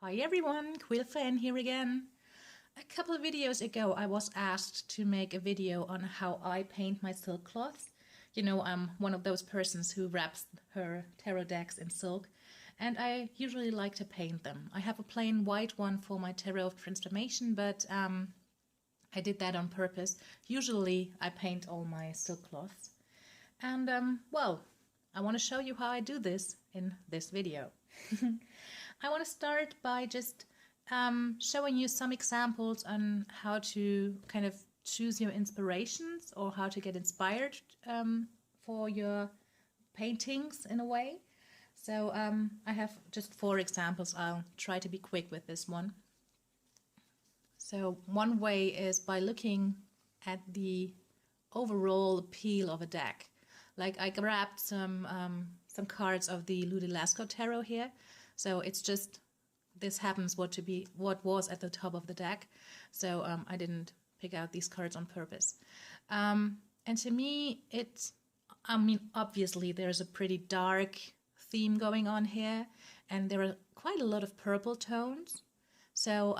Hi everyone, Quill Fan here again. A couple of videos ago I was asked to make a video on how I paint my silk cloths. You know, I'm one of those persons who wraps her tarot decks in silk, and I usually like to paint them. I have a plain white one for my Tarot of Transformation, but I did that on purpose. Usually I paint all my silk cloths. And well, I want to show you how I do this in this video. I want to start by just showing you some examples on how to kind of choose your inspirations or how to get inspired for your paintings in a way. So I have just 4 examples. I'll try to be quick with this one. So one way is by looking at the overall appeal of a deck. Like I grabbed some cards of the Ludilasco Tarot here. So it's just, this happens what was at the top of the deck. So I didn't pick out these cards on purpose. And to me, obviously there's a pretty dark theme going on here. And there are quite a lot of purple tones. So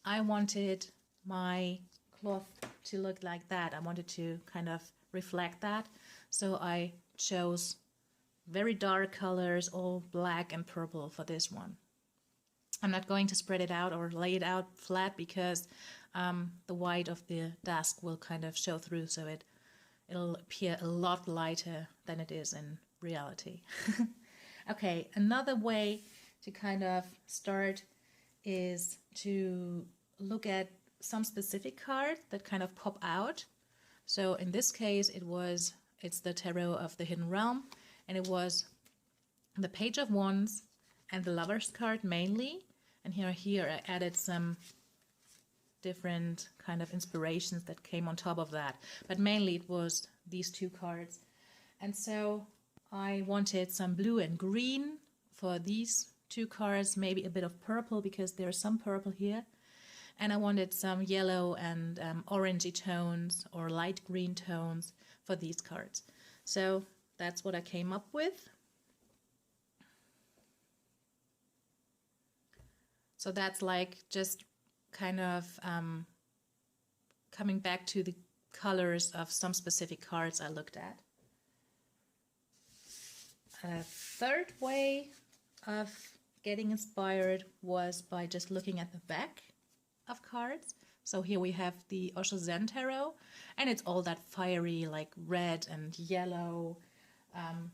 I wanted my cloth to look like that. I wanted to kind of reflect that. So I chose very dark colors, all black and purple for this one. I'm not going to spread it out or lay it out flat because the white of the desk will kind of show through, so it'll appear a lot lighter than it is in reality. Okay, another way to kind of start is to look at some specific cards that kind of pop out. So in this case, it's the Tarot of the Hidden Realm, and it was the Page of Wands and the Lover's card mainly. And here I added some different kind of inspirations that came on top of that. But mainly it was these 2 cards. And so I wanted some blue and green for these 2 cards, maybe a bit of purple because there's some purple here. And I wanted some yellow and orangey tones or light green tones for these cards. So that's what I came up with. So that's like just kind of coming back to the colors of some specific cards I looked at. A third way of getting inspired was by just looking at the back of cards. So here we have the Osho Zen Tarot, and it's all that fiery, like red and yellow,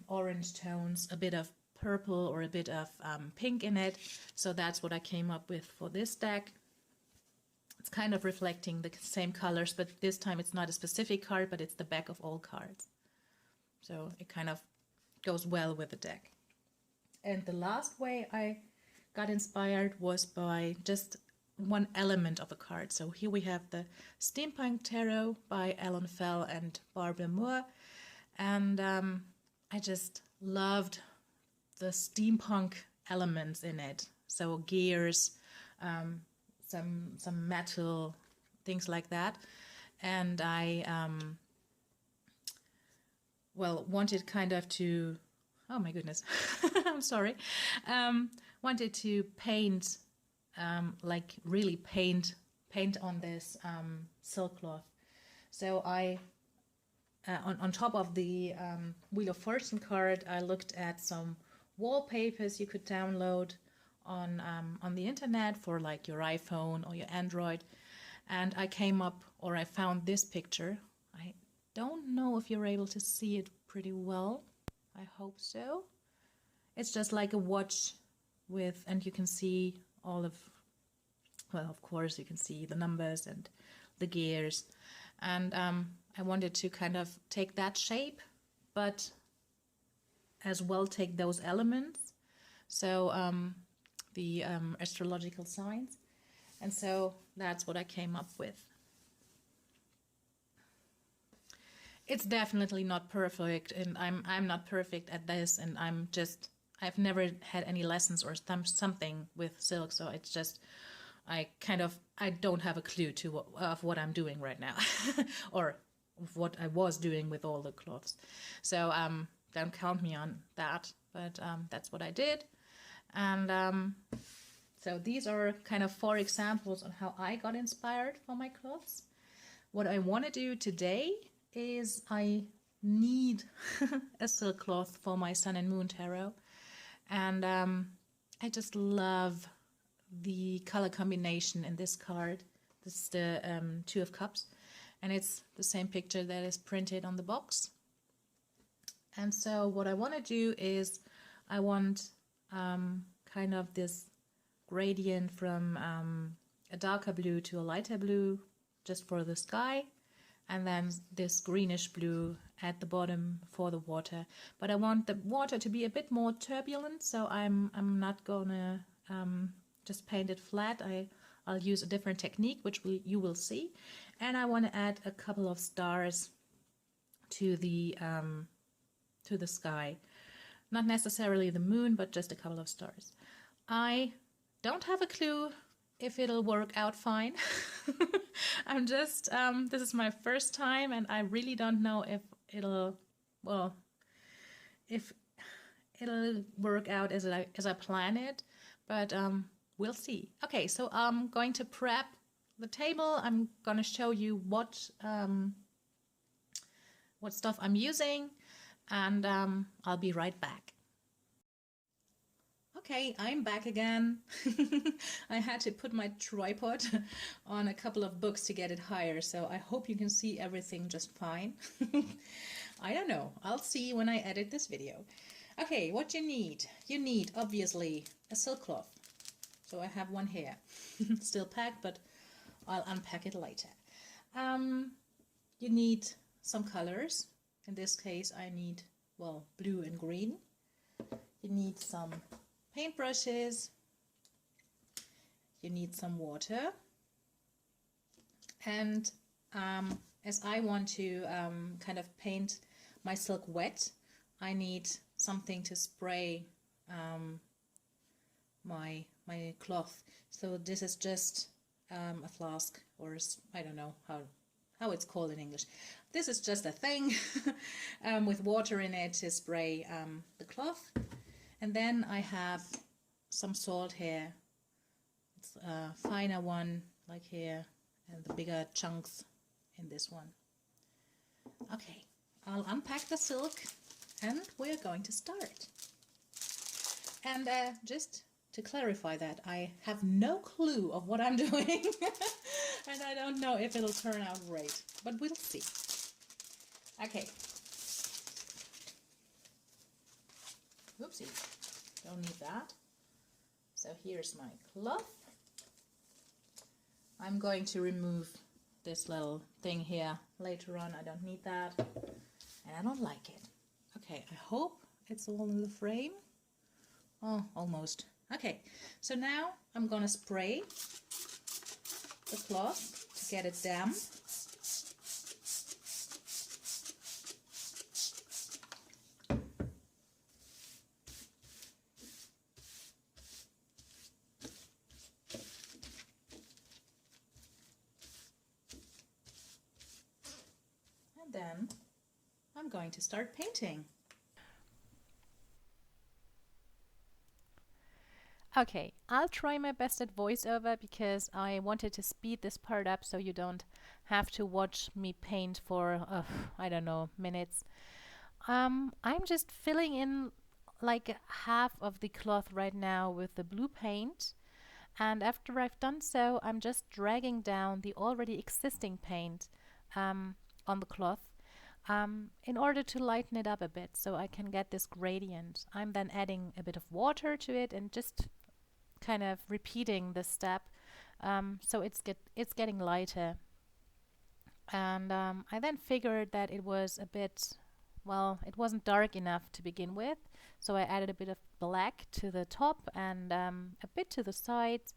orange tones, a bit of purple or a bit of pink in it. So that's what I came up with for this deck. It's kind of reflecting the same colors, but this time it's not a specific card, but it's the back of all cards. So it kind of goes well with the deck. And the last way I got inspired was by just one element of a card. So here we have the Steampunk Tarot by Alan Fell and Barbara Moore, and I just loved the steampunk elements in it. So gears, some metal, things like that, and I wanted kind of to, oh my goodness, I'm sorry, wanted to paint. Like really paint on this silk cloth. So I, on top of the Wheel of Fortune card, I looked at some wallpapers you could download on the internet for like your iPhone or your Android, and I came up, or I found this picture. I don't know if you're able to see it pretty well. I hope so. It's just like a watch with, and you can see all of, well, of course you can see the numbers and the gears, and I wanted to kind of take that shape, but as well take those elements, so the astrological signs, and so that's what I came up with. It's definitely not perfect, and I'm not perfect at this, and I've never had any lessons or something with silk, so it's just I don't have a clue of what I'm doing right now, or what I was doing with all the cloths. So don't count me on that, but that's what I did. And So these are kind of 4 examples on how I got inspired for my cloths. What I want to do today is I need a silk cloth for my Sun and Moon Tarot. And I just love the color combination in this card. This is the 2 of Cups. And it's the same picture that is printed on the box. And so what I want to do is I want kind of this gradient from a darker blue to a lighter blue just for the sky, and then this greenish blue at the bottom for the water. But I want the water to be a bit more turbulent, so I'm not gonna just paint it flat. I'll use a different technique, which you will see. And I want to add a couple of stars to the sky. Not necessarily the moon, but just a couple of stars. I don't have a clue if it'll work out fine. I'm just, this is my first time, and I really don't know if it'll, well, if it'll work out as I plan it, but we'll see. Okay, so I'm going to prep the table. I'm going to show you what stuff I'm using, and I'll be right back. Okay, I'm back again. I had to put my tripod on a couple of books to get it higher, so I hope you can see everything just fine. I don't know. I'll see when I edit this video. Okay, what you need? You need, obviously, a silk cloth. So I have one here. Still packed, but I'll unpack it later. You need some colors. In this case, I need, well, blue and green. You need some paintbrushes. You need some water. And as I want to kind of paint my silk wet, I need something to spray my cloth. So this is just a flask, or I don't know how it's called in English. This is just a thing with water in it to spray the cloth. And then I have some salt here. It's a finer one, like here, and the bigger chunks in this one. Okay, I'll unpack the silk and we're going to start. And just to clarify that, I have no clue of what I'm doing and I don't know if it'll turn out great, but we'll see. Okay. Oopsie, don't need that. So here's my cloth. I'm going to remove this little thing here later on. I don't need that and I don't like it. Okay, I hope it's all in the frame. Oh, almost. Okay, so now I'm gonna spray the cloth to get it damp. And then I'm going to start painting. Okay, I'll try my best at voiceover because I wanted to speed this part up so you don't have to watch me paint for, I don't know, minutes. I'm just filling in like half of the cloth right now with the blue paint. And after I've done so, I'm just dragging down the already existing paint on the cloth in order to lighten it up a bit so I can get this gradient. I'm then adding a bit of water to it and just kind of repeating this step so it's getting lighter. And I then figured that it was a bit, well, it wasn't dark enough to begin with, so I added a bit of black to the top and a bit to the sides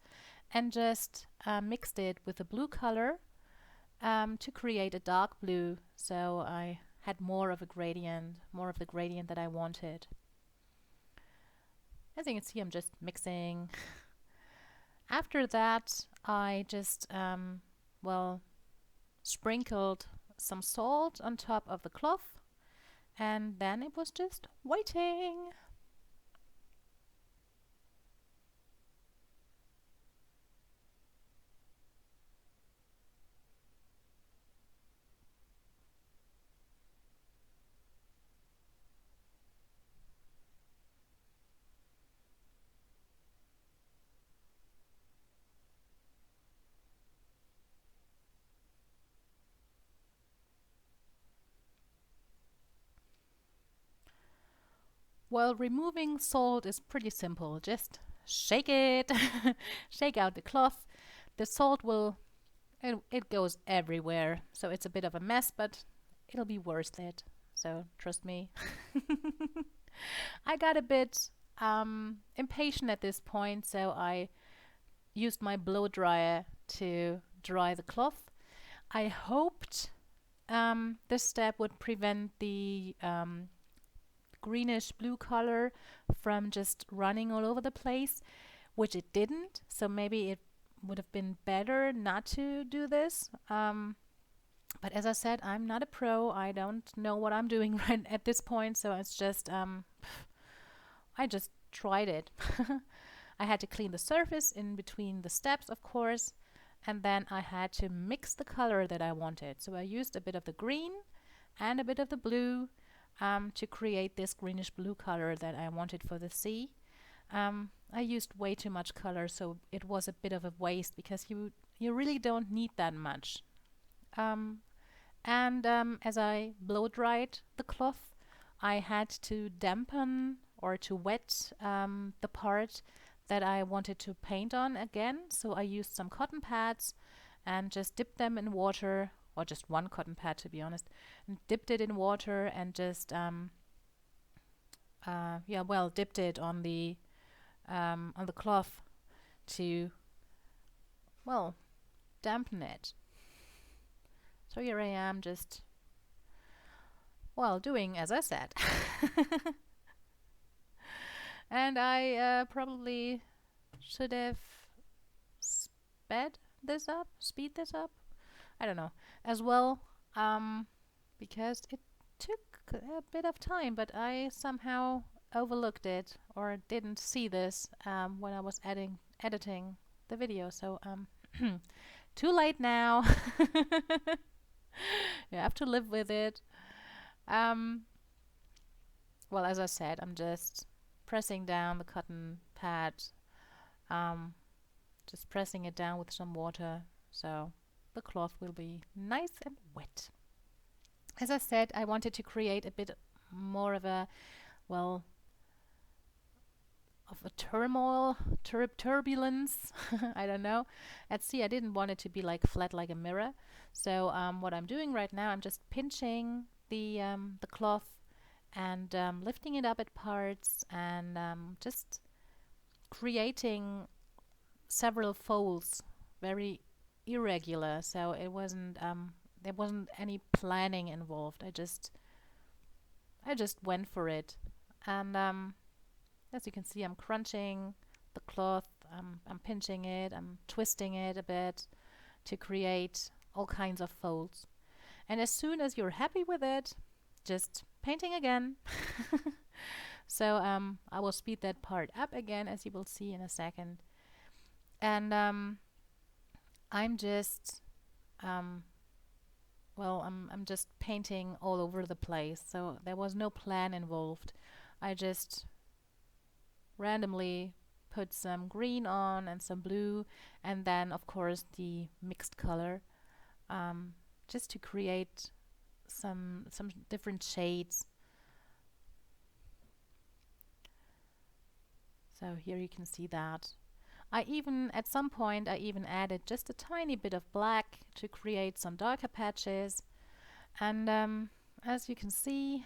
and just mixed it with the blue color to create a dark blue, so I had more of the gradient that I wanted. As you can see, I'm just mixing. After that, I just, well, sprinkled some salt on top of the cloth, and then it was just waiting. Well, removing salt is pretty simple. Just shake it, shake out the cloth. The salt will, it goes everywhere. So it's a bit of a mess, but it'll be worth it. So trust me. I got a bit impatient at this point, so I used my blow dryer to dry the cloth. I hoped this step would prevent the greenish blue color from just running all over the place, which it didn't. So maybe it would have been better not to do this. But as I said, I'm not a pro. I don't know what I'm doing right at this point. So it's just, I just tried it. I had to clean the surface in between the steps, of course. And then I had to mix the color that I wanted. So I used a bit of the green and a bit of the blue to create this greenish blue color that I wanted for the sea. I used way too much color, so it was a bit of a waste because you really don't need that much. As I blow dried the cloth, I had to dampen or to wet the part that I wanted to paint on again. So I used some cotton pads and just dipped them in water, or just one cotton pad to be honest, and dipped it in water and just dipped it on the cloth to dampen it. So here I am just doing as I said. And I probably should have speed this up. I don't know. As well, because it took a bit of time, but I somehow overlooked it or didn't see this when I was editing the video. So too late now. You have to live with it. Well, as I said, I'm just pressing down the cotton pad, just pressing it down with some water so the cloth will be nice and wet. As I said, I wanted to create a bit more of a turmoil, turbulence. I don't know. At sea, I didn't want it to be like flat like a mirror. So what I'm doing right now, I'm just pinching the cloth and lifting it up at parts and just creating several folds, very irregular. So it wasn't there wasn't any planning involved. I just went for it, and as you can see, I'm crunching the cloth. I'm pinching it. I'm twisting it a bit to create all kinds of folds. And as soon as you're happy with it, just painting again. So I will speed that part up again, as you will see in a second. And I'm just I'm just painting all over the place. So there was no plan involved. I just randomly put some green on and some blue, and then of course the mixed color, just to create some different shades. So here you can see that. At some point I even added just a tiny bit of black to create some darker patches. And as you can see,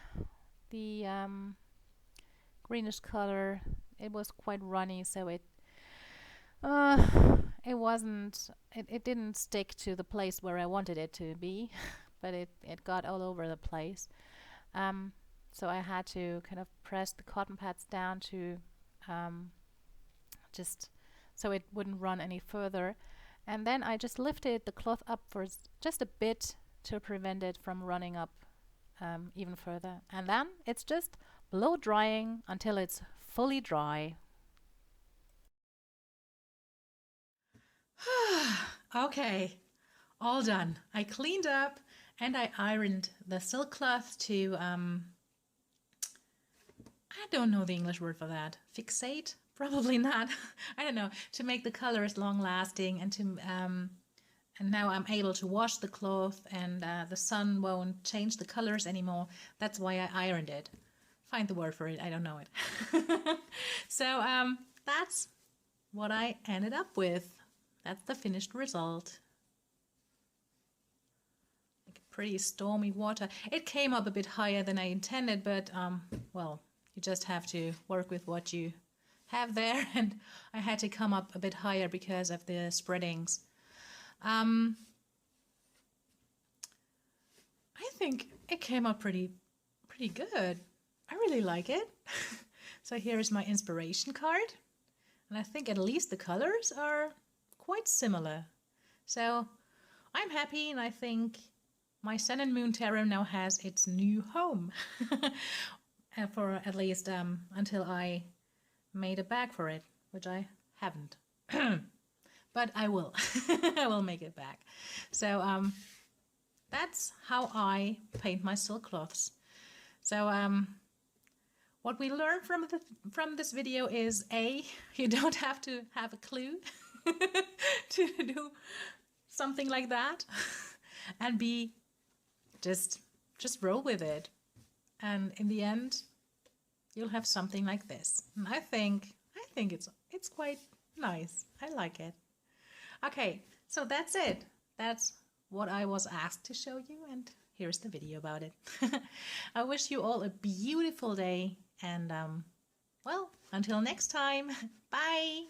the greenish color, it was quite runny, so it didn't stick to the place where I wanted it to be, but it got all over the place. So I had to kind of press the cotton pads down to just so it wouldn't run any further. And then I just lifted the cloth up for just a bit to prevent it from running up even further. And then it's just blow drying until it's fully dry. Okay, all done. I cleaned up and I ironed the silk cloth to, I don't know the English word for that. Fixate? Probably not. I don't know. To make the colors long lasting and to, and now I'm able to wash the cloth and the sun won't change the colors anymore. That's why I ironed it. find the word for it. I don't know it. So that's what I ended up with. That's the finished result. Like pretty stormy water. It came up a bit higher than I intended, but well, you just have to work with what you have there, and I had to come up a bit higher because of the spreadings. I think it came out pretty good. I really like it. So here is my inspiration card, and I think at least the colors are quite similar. So I'm happy, and I think my Sun and Moon Tarot now has its new home. For at least until I made a bag for it, which I haven't. But I will. I will make it back. So that's how I paint my silk cloths. So what we learned from this video is A, you don't have to have a clue to do something like that, and B, just roll with it, and in the end you'll have something like this. And I think it's quite nice. I like it. Okay, so that's it. That's what I was asked to show you, and here's the video about it. I wish you all a beautiful day, and well, until next time, bye!